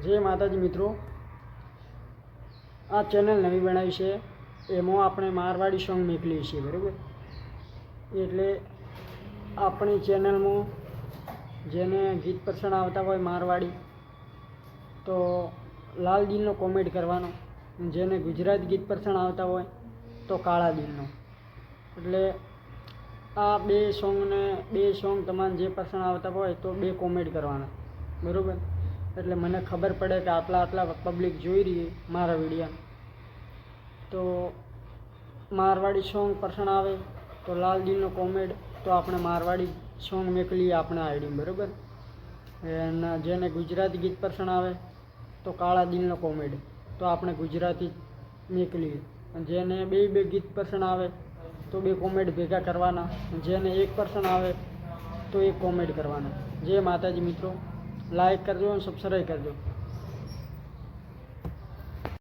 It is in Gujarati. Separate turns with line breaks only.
જય માતાજી મિત્રો, આ ચેનલ નવી બનાવી છે, એમાં આપણે મારવાડી સોંગ મોકલીએ છીએ બરાબર. એટલે આપણી ચેનલમાં જેને ગીત પસંદ આવતા હોય મારવાડી તો લાલ દિલનો કોમેન્ટ કરવાનો, જેને ગુજરાતી ગીત પસંદ આવતા હોય તો કાળા દિલનો. એટલે આ બે સોંગ તમારે જે પસંદ આવતા હોય તો બે કોમેન્ટ કરવાના બરાબર. એટલે મને ખબર પડે કે આટલા પબ્લિક જોઈ રહી મારા વિડીયો. તો મારવાડી સોંગ પસંદ આવે તો લાલ દિલનો કોમેન્ટ, તો આપણે મારવાડી સોંગ મોકલીએ આપણે આઈડી બરાબર. અને જેને ગુજરાતી ગીત પસંદ આવે તો કાળા દિલનો કોમેન્ટ, તો આપણે ગુજરાતી મોકલીએ. જેને બે ગીત પસંદ આવે તો બે કોમેન્ટ ભેગા કરવાના, જેને એક પસંદ આવે તો એક કોમેન્ટ કરવાના. જય માતાજી મિત્રો, લાઈક કરજો અને સબસ્ક્રાઈબ કરજો.